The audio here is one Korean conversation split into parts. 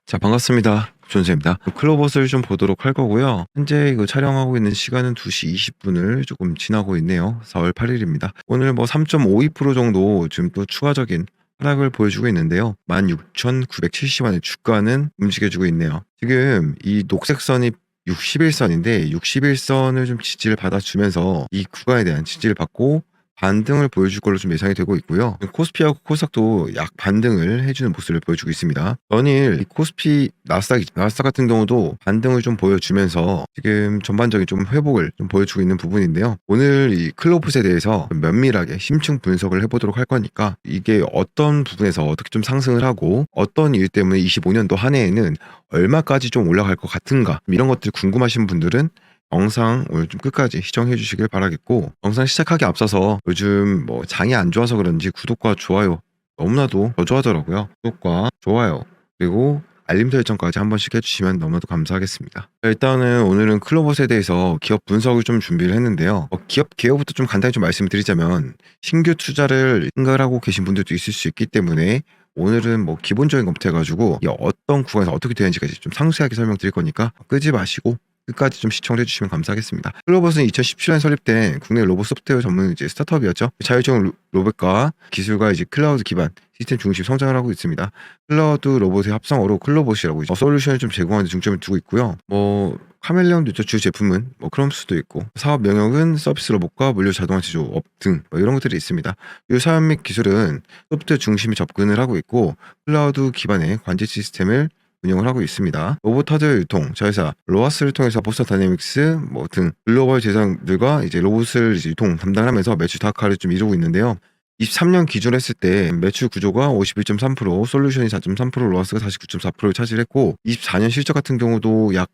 자, 반갑습니다. 존쌤입니다. 클로버스를 좀 보도록 할 거고요. 현재 이거 촬영하고 있는 시간은 2시 20분을 조금 지나고 있네요. 4월 8일입니다. 오늘 뭐 3.52% 정도 지금 또 추가적인 하락을 보여주고 있는데요. 16,970원의 주가는 움직여주고 있네요. 지금 이 녹색 선이 61선인데 61선을 좀 지지를 받아주면서 이 구간에 대한 지지를 받고 반등을 보여줄 걸로 좀 예상이 되고 있고요. 코스피하고 코스닥도 약 반등을 해주는 모습을 보여주고 있습니다. 전일 이 코스피 나스닥 같은 경우도 반등을 좀 보여주면서 지금 전반적인 좀 회복을 좀 보여주고 있는 부분인데요. 오늘 이 클로봇에 대해서 면밀하게 심층 분석을 해보도록 할 거니까 이게 어떤 부분에서 어떻게 좀 상승을 하고 어떤 이유 때문에 25년도 한 해에는 얼마까지 좀 올라갈 것 같은가 이런 것들 궁금하신 분들은 영상 오늘 좀 끝까지 시청해 주시길 바라겠고, 영상 시작하기 앞서서 요즘 뭐 장이 안 좋아서 그런지 구독과 좋아요 너무나도 더 좋아하더라고요. 구독과 좋아요 그리고 알림 설정까지 한 번씩 해주시면 너무나도 감사하겠습니다. 일단은 오늘은 클로봇에 대해서 기업 분석을 좀 준비를 했는데요. 기업 개요부터 좀 간단히 좀 말씀을 드리자면 신규 투자를 생각하고 계신 분들도 있을 수 있기 때문에 오늘은 뭐 기본적인 것부터 해가지고 이게 어떤 구간에서 어떻게 되는지까지 좀 상세하게 설명드릴 거니까 끄지 마시고 끝까지 좀 시청해 주시면 감사하겠습니다. 클로봇은 2017년에 설립된 국내 로봇 소프트웨어 전문 이제 스타트업이었죠. 자율적 로봇과 기술과 이제 클라우드 기반 시스템 중심 성장을 하고 있습니다. 클라우드 로봇의 합성어로 클로봇이라고 이제 솔루션을 좀 제공하는 데 중점을 두고 있고요. 뭐 카멜레온도 있죠. 주 제품은 뭐 크롬스도 있고, 사업 영역은 서비스 로봇과 물류 자동화 제조업 등 뭐 이런 것들이 있습니다. 이 사업 및 기술은 소프트웨어 중심의 접근을 하고 있고 클라우드 기반의 관제 시스템을 운영을 하고 있습니다. 로봇 하드웨어 유통 자회사 로하스를 통해서 보스터 다이내믹스 뭐 등 글로벌 제작들과 이제 로봇을 이제 유통 담당하면서 매출 다각화를 좀 이루고 있는데요. 23년 기준으로 했을 때 매출 구조가 51.3%, 솔루션이 4.3%, 로하스가 49.4%를 차지했고, 24년 실적 같은 경우도 약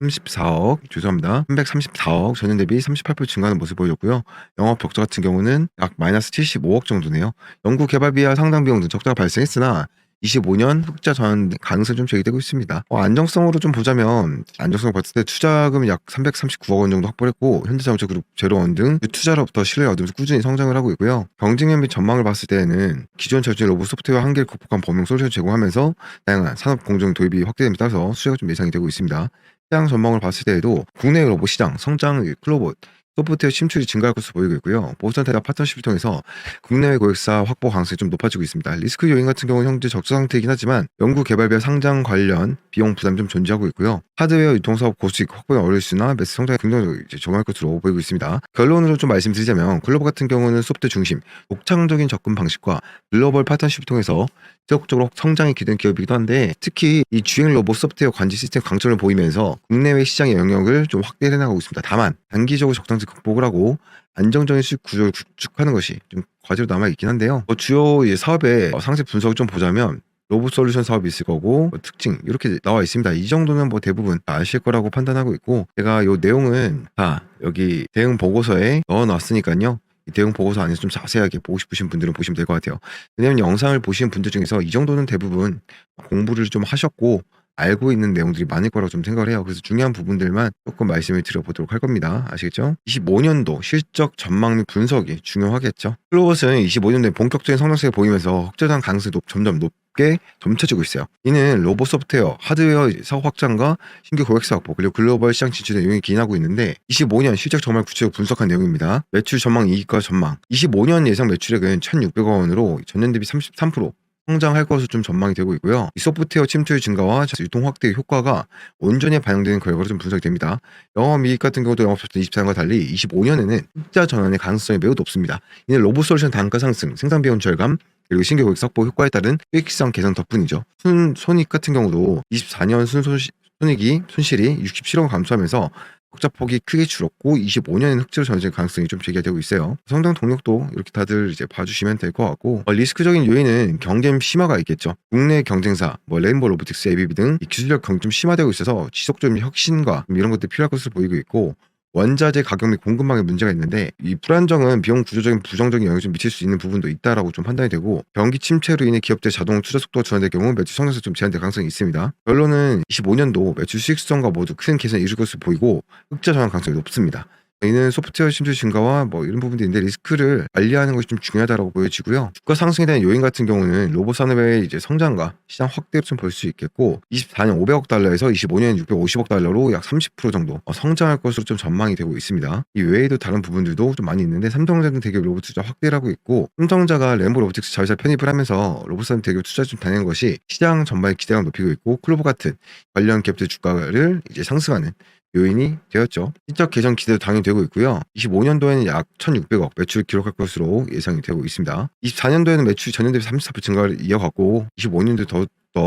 334억, 죄송합니다. 334억, 전년 대비 38% 증가하는 모습을 보여줬고요. 영업 적자 같은 경우는 약 마이너스 75억 정도네요. 연구 개발비와 상당 비용 등 적자가 발생했으나 25년 흑자 전환 가능성이 좀 제기되고 있습니다. 안정성으로 좀 보자면 안정성을 봤을 때 투자금이 약 339억 원 정도 확보를 했고, 현대자동차 그룹 제로원 등 투자로부터 신뢰를 얻으면서 꾸준히 성장을 하고 있고요. 경쟁력 및 전망을 봤을 때는 기존 절진 로봇 소프트웨어 한계를 극복한 범용 솔루션을 제공하면서 다양한 산업 공정 도입이 확대됨에 따라서 수혜가 좀 예상이 되고 있습니다. 시장 전망을 봤을 때에도 국내 로봇 시장 성장 클로봇 소프트웨어 침투율이 증가할 것으로 보이고 있고요. 보스턴 파트너십을 통해서 국내외 고객사 확보 가능성이 좀 높아지고 있습니다. 리스크 요인 같은 경우는 현재 적자 상태이긴 하지만 연구 개발비와 상장 관련 비용 부담이 좀 존재하고 있고요. 하드웨어 유통사업 고수익 확보에 어려울 수나 매수 성장에 긍정적으로 적용할 것으로 보이고 있습니다. 결론으로 좀 말씀드리자면 글로벌 같은 경우는 소프트웨어 중심 독창적인 접근 방식과 글로벌 파트너십을 통해서 지속적으로 성장에 기댄 기업이기도 한데, 특히 이 주행 로봇 소프트웨어 관제 시스템 강점을 보이면서 국내외 시장의 영역을 좀 확대해 나가고 있습니다. 다만 단기적으로 적정세 극복을 하고 안정적인 수익 구조를 구축하는 것이 좀 과제로 남아 있긴 한데요. 주요 사업의 상세 분석을 좀 보자면 로봇 솔루션 사업이 있을 거고, 특징 이렇게 나와 있습니다. 이 정도는 뭐 대부분 아실 거라고 판단하고 있고, 제가 이 내용은 다 여기 대응 보고서에 넣어놨으니까요. 이 대응 보고서 안에서 좀 자세하게 보고 싶으신 분들은 보시면 될 것 같아요. 왜냐면 영상을 보시는 분들 중에서 이 정도는 대부분 공부를 좀 하셨고 알고 있는 내용들이 많을 거라고 좀 생각을 해요. 그래서 중요한 부분들만 조금 말씀을 드려보도록 할 겁니다. 아시겠죠? 25년도 실적 전망 및 분석이 중요하겠죠. 클로봇은 25년도에 본격적인 성장세를 보이면서 흑자장 가능성이 점점 높게 점쳐지고 있어요. 이는 로봇 소프트웨어, 하드웨어 사업 확장과 신규 고객사 확보, 그리고 글로벌 시장 진출에 용이 기인하고 있는데, 25년 실적 전망을 구체적으로 분석한 내용입니다. 매출 전망, 이익과 전망. 25년 예상 매출액은 1,600억 원으로 전년 대비 33% 성장할 것으로 좀 전망이 되고 있고요. 이 소프트웨어 침투율 증가와 유통 확대의 효과가 온전히 반영되는 결과로 좀 분석이 됩니다. 영업이익 같은 경우도 영업소프트 24년과 달리 25년에는 흑자 전환의 가능성이 매우 높습니다. 이는 로봇 솔루션 단가 상승, 생산 비용 절감, 그리고 신규 고객 확보 효과에 따른 수익성 개선 덕분이죠. 손익 같은 경우도 24년 손실이 67억 원 감소하면서 흑자폭이 크게 줄었고 25년에는 흑자로 전환될 가능성이 좀 제기되고 있어요. 성장 동력도 이렇게 다들 이제 봐주시면 될 것 같고, 리스크적인 요인은 경쟁 심화가 있겠죠. 국내 경쟁사 레인보우 로보틱스, ABB 등 기술력 경쟁 좀 심화되고 있어서 지속적인 혁신과 이런 것들이 필요할 것으로 보이고 있고, 원자재 가격 및 공급망에 문제가 있는데 이 불안정은 비용 구조적인 부정적인 영향을 좀 미칠 수 있는 부분도 있다라고 좀 판단이 되고, 경기 침체로 인해 기업들 자동 투자 속도가 저하될 경우 매출 성장세 좀 제한될 가능성이 있습니다. 결론은 25년도 매출 수익성과 모두 큰 개선을 이룰 것으로 보이고 흑자 전환 가능성이 높습니다. 이는 소프트웨어 심출 증가와 뭐 이런 부분도 있는데 리스크를 관리하는 것이 좀 중요하다고 보여지고요. 주가 상승에 대한 요인 같은 경우는 로봇 산업의 이제 성장과 시장 확대를 좀 볼 수 있겠고 24년 500억 달러에서 25년 650억 달러로 약 30% 정도 성장할 것으로 좀 전망이 되고 있습니다. 이 외에도 다른 부분들도 좀 많이 있는데 삼성전자 등 대기업 로봇 투자 확대를 하고 있고 삼성전자가 램보 로보틱스 자회사 편입을 하면서 로봇 산업 대기업 투자 좀 다니는 것이 시장 전반의 기대감을 높이고 있고 클로버 같은 관련 기업들 주가를 이제 상승하는 요인이 되었죠. 실적 개선 기대도 당연히 되고 있고요. 25년도에는 약 1,600억 매출을 기록할 것으로 예상이 되고 있습니다. 24년도에는 매출이 전년 대비 34% 증가를 이어갔고 25년도 더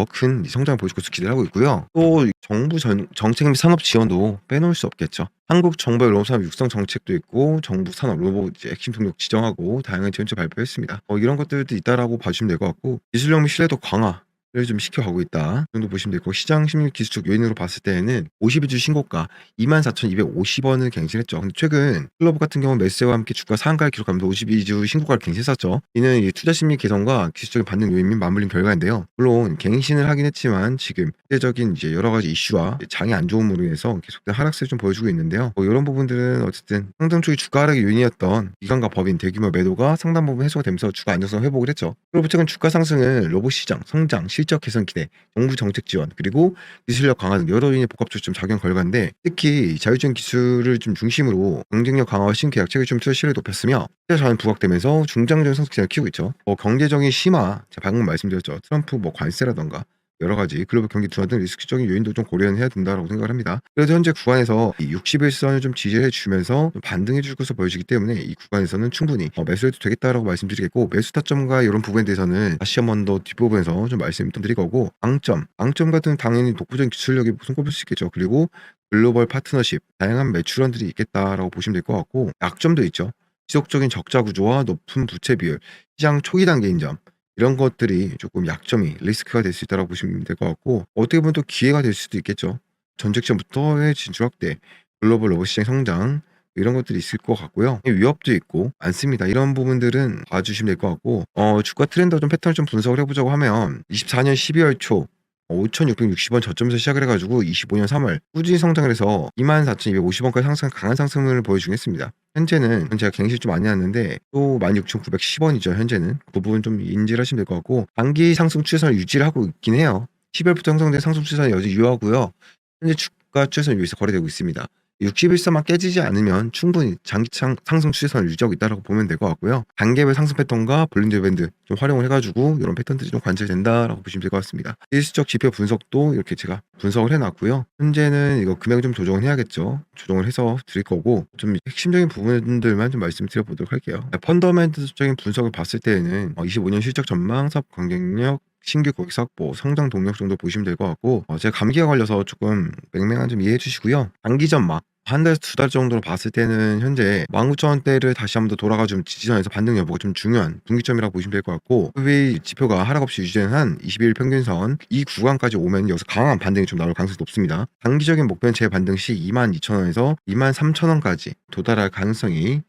큰 성장을 보여줄 것으로 기대를 하고 있고요. 또 정부 정책 및 산업 지원도 빼놓을 수 없겠죠. 한국 정부의 로봇 산업 육성 정책도 있고 정부 산업 로봇 이제 핵심 동력 지정하고 다양한 지원책 발표했습니다. 이런 것들도 있다라고 봐주시면 될 것 같고 기술력 및 신뢰도 강화 를 좀 시켜가고 있다. 이 정도 보시면 되고 시장 심리 기술적 요인으로 봤을 때에는 52주 신고가 24,250원을 갱신했죠. 근데 최근 클로버 같은 경우 매수세와 함께 주가 상한가를 기록하면서 52주 신고가를 갱신했었죠. 이는 이 투자 심리 개선과 기술적인 반등 요인 및 맞물린 결과인데요. 물론 갱신을 하긴 했지만 지금 세계적인 이제 여러 가지 이슈와 장이 안 좋음으로 인해서 계속된 하락세를 좀 보여주고 있는데요. 이런 부분들은 어쨌든 상당 쪽이 주가 하락의 요인이었던 기관과 법인 대규모 매도가 상당 부분 해소가 되면서 주가 안정성 회복을 했죠. 그리고 최근 주가 상승은 로봇 시장 성장, 실적 개선 기대, 정부 정책 지원, 그리고 기술력 강화 등 여러 요인의 복합적으로 좀 작용 결과인데 특히 자율주행 기술을 좀 중심으로 경쟁력 강화와 신계약책을 좀 투자 실력이 높였으며 투자 자원 부각되면서 중장기적인 성장을 키우고 있죠. 경제적인 심화, 제가 방금 말씀드렸죠. 트럼프 관세라던가 여러 가지 글로벌 경기 둔화 등 리스크적인 요인도 좀 고려해야 된다라고 생각을 합니다. 그래서 현재 구간에서 이 60일선을 좀 지지해 주면서 반등해 줄 것으로 보여지기 때문에 이 구간에서는 충분히 매수해도 되겠다라고 말씀드리겠고 매수 타점과 이런 부분에 대해서는 다시 한 번 더 뒷부분에서 좀 말씀 좀 드릴 거고 강점 같은 당연히 독보적인 기술력이 손꼽을 수 있겠죠. 그리고 글로벌 파트너십, 다양한 매출원들이 있겠다라고 보시면 될 것 같고 약점도 있죠. 지속적인 적자 구조와 높은 부채 비율, 시장 초기 단계인 점 이런 것들이 조금 약점이 리스크가 될 수 있다고 보시면 될 것 같고 어떻게 보면 또 기회가 될 수도 있겠죠. 전직전부터의 진출 확대, 글로벌 로봇 시장 성장 이런 것들이 있을 것 같고요. 위협도 있고 많습니다. 이런 부분들은 봐주시면 될 것 같고 주가 트렌드 좀 패턴을 좀 분석을 해보자고 하면 24년 12월 초 5,660원 저점에서 시작을 해가지고 25년 3월 꾸준히 성장을 해서 24,250원까지 강한 상승을 보여주긴 했습니다. 현재는 제가 갱신 좀 많이 하는데 또 16,910원이죠. 현재는 그 부분 좀 인지를 하시면 될 것 같고 단기 상승 추세선을 유지를 하고 있긴 해요. 10월부터 형성된 상승 추세선이 여전히 유효하고요. 현재 주가 추세선 위에서 거래되고 있습니다. 60일선만 깨지지 않으면 충분히 장기 상승 추세선을 유지하고 있다고 보면 될 것 같고요. 단계별 상승 패턴과 볼린저 밴드 좀 활용을 해가지고 이런 패턴들이 좀 관찰된다라고 보시면 될 것 같습니다. 일시적 지표 분석도 이렇게 제가 분석을 해놨고요. 현재는 이거 금액 좀 조정을 해야겠죠. 조정을 해서 드릴 거고 좀 핵심적인 부분들만 좀 말씀드려보도록 할게요. 펀더멘털적인 분석을 봤을 때에는 25년 실적 전망, 사업 경쟁력, 신규 고객 확보, 성장 동력 정도 보시면 될 것 같고 제가 감기가 걸려서 조금 맹맹한 좀 이해해 주시고요. 단기 전망 한 달에서 두 달 정도로 봤을 때는 현재 19,000원대를 다시 한번 더 돌아가 좀 지지선에서 반등 여부가 좀 중요한 분기점이라고 보시면 될 것 같고 그 지표가 하락 없이 유지되는 한 21일 평균선 이 구간까지 오면 여기서 강한 반등이 좀 나올 가능성이 높습니다. 단기적인 목표는 재반등 시 22,000원에서 23,000원까지 도달할 가능성이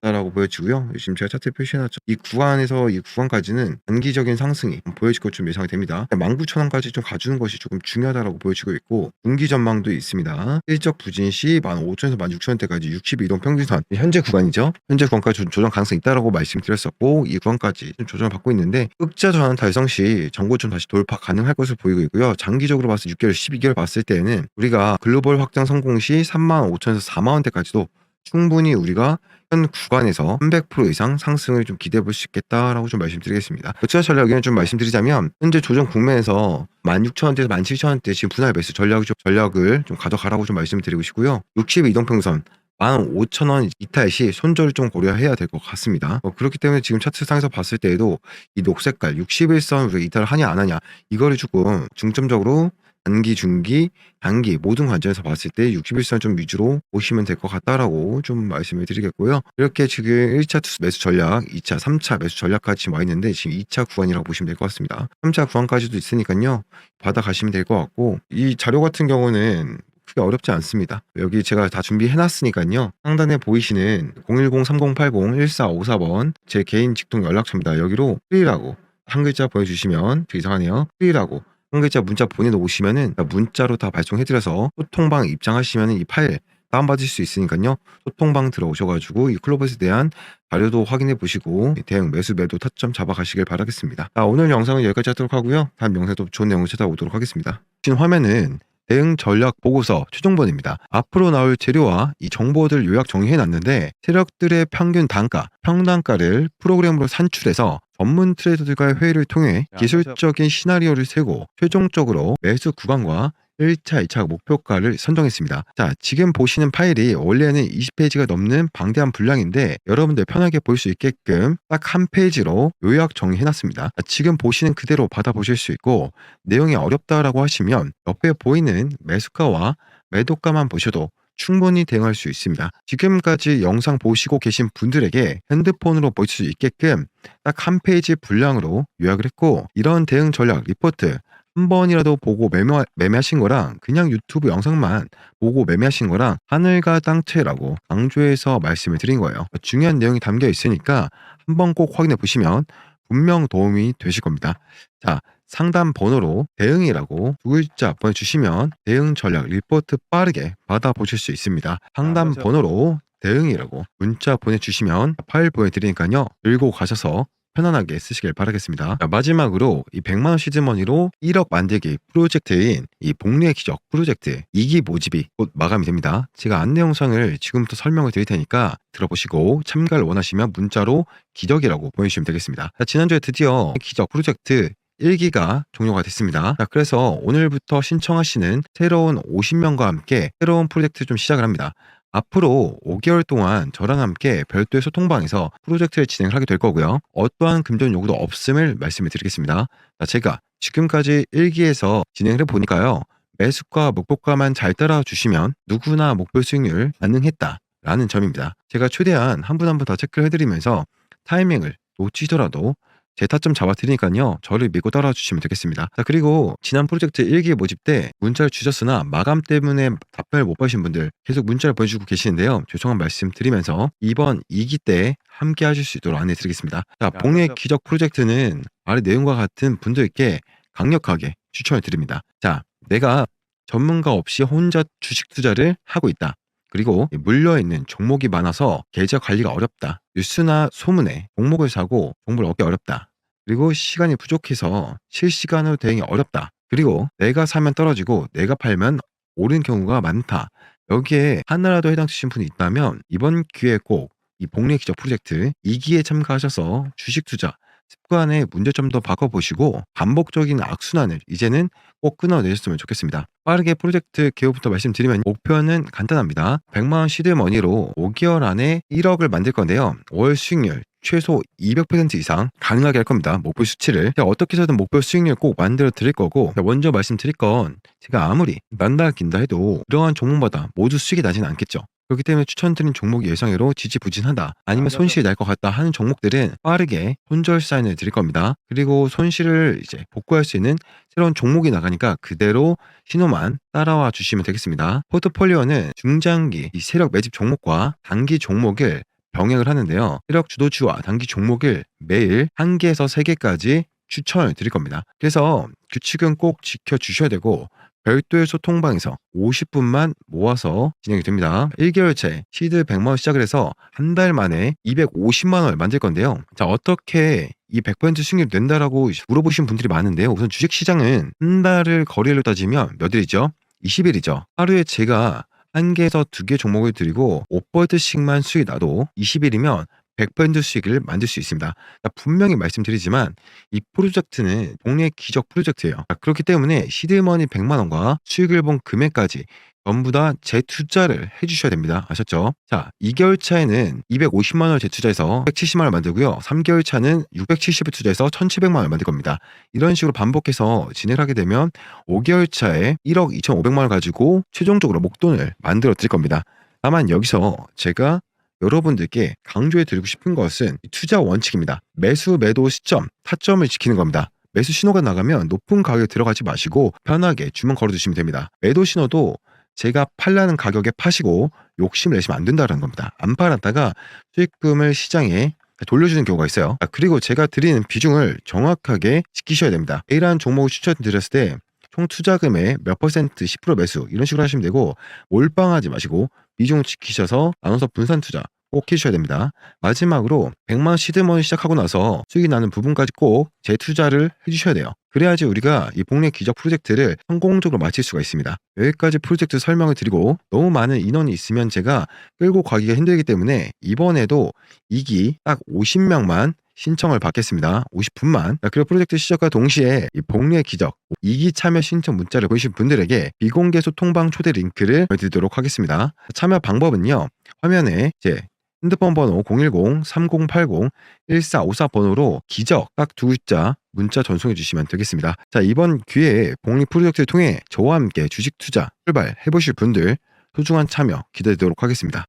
라고 보여지고요. 지금 제가 차트에 표시해놨죠. 이 구간에서 이 구간까지는 단기적인 상승이 보여질 것 좀 예상이 됩니다. 19,000원까지 좀 가주는 것이 조금 중요하다고 보여지고 있고 분기 전망도 있습니다. 실적 부진 시 15,000에서 16,000원대까지 62동 평균선 현재 구간이죠. 현재 구간까지 조정 가능성이 있다고 말씀드렸었고 이 구간까지 좀 조정을 받고 있는데 흑자 전환 달성 시 정고점 다시 돌파 가능할 것으로 보이고 있고요. 장기적으로 봤을 때 6개월, 12개월 봤을 때는 우리가 글로벌 확장 성공 시 35,000에서 40,000원대까지도 충분히 우리가 현 구간에서 300% 이상 상승을 좀 기대해 볼 수 있겠다라고 좀 말씀드리겠습니다. 투자 전략 의견을 좀 말씀드리자면 현재 조정 국면에서 16,000원대에서 17,000원대 지금 분할 매수 전략을 좀 가져가라고 좀 말씀드리고 싶고요. 62동 평선 15,000원 이탈 시 손절을 좀 고려해야 될 것 같습니다. 그렇기 때문에 지금 차트상에서 봤을 때에도 이 녹색깔 61선 우리가 이탈을 하냐 안 하냐 이거를 조금 중점적으로 단기, 중기, 단기 모든 관점에서 봤을 때 61선 좀 위주로 보시면 될 것 같다라고 좀 말씀을 드리겠고요. 이렇게 지금 1차 매수 전략, 2차, 3차 매수 전략까지 와 있는데 지금 2차 구간이라고 보시면 될 것 같습니다. 3차 구간까지도 있으니까요. 받아가시면 될 것 같고 이 자료 같은 경우는 크게 어렵지 않습니다. 여기 제가 다 준비해놨으니까요. 상단에 보이시는 010-3080-1454번 제 개인 직통 연락처입니다. 여기로 프리라고 한 글자 보내주시면 되게 이상하네요. 프리라고 한 글자 문자 보내놓으시면은 문자로 다 발송해드려서 소통방 입장하시면은 이 파일 다운받을 수 있으니까요. 소통방 들어오셔가지고 이 클로버스에 대한 자료도 확인해 보시고 대응 매수 매도 타점 잡아가시길 바라겠습니다. 오늘 영상은 여기까지 하도록 하고요. 다음 영상에도 좋은 내용을 찾아오도록 하겠습니다. 지금 화면은 대응 전략 보고서 최종본입니다. 앞으로 나올 재료와 이 정보들 요약 정리해 놨는데 세력들의 평균 단가, 평단가를 프로그램으로 산출해서 전문 트레이더들과의 회의를 통해 기술적인 시나리오를 세고 최종적으로 매수 구간과 1차, 2차 목표가를 선정했습니다. 자, 지금 보시는 파일이 원래는 20페이지가 넘는 방대한 분량인데 여러분들 편하게 볼 수 있게끔 딱 한 페이지로 요약 정리해놨습니다. 지금 보시는 그대로 받아보실 수 있고 내용이 어렵다라고 하시면 옆에 보이는 매수가와 매도가만 보셔도 충분히 대응할 수 있습니다. 지금까지 영상 보시고 계신 분들에게 핸드폰으로 볼 수 있게끔 딱 한 페이지 분량으로 요약을 했고 이런 대응 전략 리포트 한 번이라도 보고 매매하신 거랑 그냥 유튜브 영상만 보고 매매하신 거랑 하늘과 땅 차이라고 강조해서 말씀을 드린 거예요. 중요한 내용이 담겨 있으니까 한번 꼭 확인해 보시면 분명 도움이 되실 겁니다. 자, 상담 번호로 대응이라고 두 글자 보내주시면 대응 전략 리포트 빠르게 받아보실 수 있습니다. 상담 번호로 대응이라고 문자 보내주시면 파일 보내드리니까요. 들고 가셔서 편안하게 쓰시길 바라겠습니다. 자, 마지막으로 이 100만원 시드머니로 1억 만들기 프로젝트인 이 복리의 기적 프로젝트 2기 모집이 곧 마감이 됩니다. 제가 안내 영상을 지금부터 설명을 드릴 테니까 들어보시고 참가를 원하시면 문자로 기적이라고 보내주시면 되겠습니다. 자, 지난주에 드디어 기적 프로젝트 1기가 종료가 됐습니다. 자, 그래서 오늘부터 신청하시는 새로운 50명과 함께 새로운 프로젝트 좀 시작을 합니다. 앞으로 5개월 동안 저랑 함께 별도의 소통방에서 프로젝트를 진행을 하게 될 거고요. 어떠한 금전 요구도 없음을 말씀을 드리겠습니다. 자, 제가 지금까지 1기에서 진행을 해보니까요. 매수가 목표가만 잘 따라 주시면 누구나 목표 수익률 가능했다라는 점입니다. 제가 최대한 한 분 한 분 더 체크를 해드리면서 타이밍을 놓치더라도 제 타점 잡아드리니까요. 저를 믿고 따라주시면 되겠습니다. 자, 그리고 지난 프로젝트 1기 모집 때 문자를 주셨으나 마감 때문에 답변을 못 받으신 분들 계속 문자를 보내주고 계시는데요. 죄송한 말씀 드리면서 이번 2기 때 함께 하실 수 있도록 안내 드리겠습니다. 자, 복리의 기적 프로젝트는 아래 내용과 같은 분들께 강력하게 추천을 드립니다. 자, 내가 전문가 없이 혼자 주식 투자를 하고 있다. 그리고 물려있는 종목이 많아서 계좌 관리가 어렵다. 뉴스나 소문에 종목을 사고 정보를 얻기 어렵다. 그리고 시간이 부족해서 실시간으로 대응이 어렵다. 그리고 내가 사면 떨어지고 내가 팔면 오른 경우가 많다. 여기에 하나라도 해당되신 분이 있다면 이번 기회에 꼭 이 복리의 기적 프로젝트 2기에 참가하셔서 주식 투자 습관의 문제점도 바꿔보시고 반복적인 악순환을 이제는 꼭 끊어내셨으면 좋겠습니다. 빠르게 프로젝트 개요부터 말씀드리면 목표는 간단합니다. 100만원 시드머니로 5개월 안에 1억을 만들 건데요. 월 수익률 최소 200% 이상 가능하게 할 겁니다. 목표 수치를. 어떻게 해서든 목표 수익률 꼭 만들어 드릴 거고 먼저 말씀드릴 건 제가 아무리 난다 긴다 해도 이러한 종목마다 모두 수익이 나지는 않겠죠. 그렇기 때문에 추천드린 종목 예상외로 지지부진하다 아니면 손실이 날 것 같다 하는 종목들은 빠르게 손절 사인을 드릴 겁니다. 그리고 손실을 이제 복구할 수 있는 새로운 종목이 나가니까 그대로 신호만 따라와 주시면 되겠습니다. 포트폴리오는 중장기 이 세력 매집 종목과 단기 종목을 병행을 하는데요. 세력 주도주와 단기 종목을 매일 1개에서 3개까지 추천을 드릴 겁니다. 그래서 규칙은 꼭 지켜주셔야 되고 별도의 소통방에서 50분만 모아서 진행이 됩니다. 1개월째 시드 100만원 시작을 해서 한 달 만에 250만원을 만들 건데요. 자, 어떻게 이 100% 수익률이 된다라고 물어보신 분들이 많은데요. 우선 주식시장은 한 달을 거리로 따지면 몇 일이죠? 20일이죠. 하루에 제가 1개에서 2개 종목을 드리고 5%씩만 수익이 나도 20일이면 100% 수익을 만들 수 있습니다. 분명히 말씀드리지만 이 프로젝트는 복리의 기적 프로젝트예요. 그렇기 때문에 시드머니 100만원과 수익을 본 금액까지 전부 다 재투자를 해주셔야 됩니다. 아셨죠? 자, 2개월 차에는 250만원을 재투자해서 170만원을 만들고요. 3개월 차는 670을 투자해서 1700만원을 만들 겁니다. 이런 식으로 반복해서 진행하게 되면 5개월 차에 1억 2500만원 가지고 최종적으로 목돈을 만들어 드릴 겁니다. 다만 여기서 제가 여러분들께 강조해 드리고 싶은 것은 투자 원칙입니다. 매수, 매도 시점, 타점을 지키는 겁니다. 매수 신호가 나가면 높은 가격에 들어가지 마시고 편하게 주문 걸어두시면 됩니다. 매도 신호도 제가 팔라는 가격에 파시고 욕심을 내시면 안 된다는 겁니다. 안 팔았다가 수익금을 시장에 돌려주는 경우가 있어요. 그리고 제가 드리는 비중을 정확하게 지키셔야 됩니다. A라는 종목을 추천드렸을 때 총 투자금의 몇 퍼센트 10% 매수 이런 식으로 하시면 되고 몰빵하지 마시고 비중 지키셔서 나눠서 분산 투자 꼭 해주셔야 됩니다. 마지막으로 100만 시드머니 시작하고 나서 수익이 나는 부분까지 꼭 재투자를 해주셔야 돼요. 그래야지 우리가 이 복리의 기적 프로젝트를 성공적으로 마칠 수가 있습니다. 여기까지 프로젝트 설명을 드리고 너무 많은 인원이 있으면 제가 끌고 가기가 힘들기 때문에 이번에도 2기 딱 50명만 신청을 받겠습니다. 50분만. 그리고 프로젝트 시작과 동시에 이 복리의 기적 2기 참여 신청 문자를 보내신 분들에게 비공개 소통방 초대 링크를 드리도록 하겠습니다. 참여 방법은요. 화면에 제 핸드폰 번호 010-3080-1454 번호로 기적 딱 두 글자 문자 전송해 주시면 되겠습니다. 자, 이번 기회에 복리 프로젝트를 통해 저와 함께 주식 투자 출발해 보실 분들 소중한 참여 기다리도록 하겠습니다.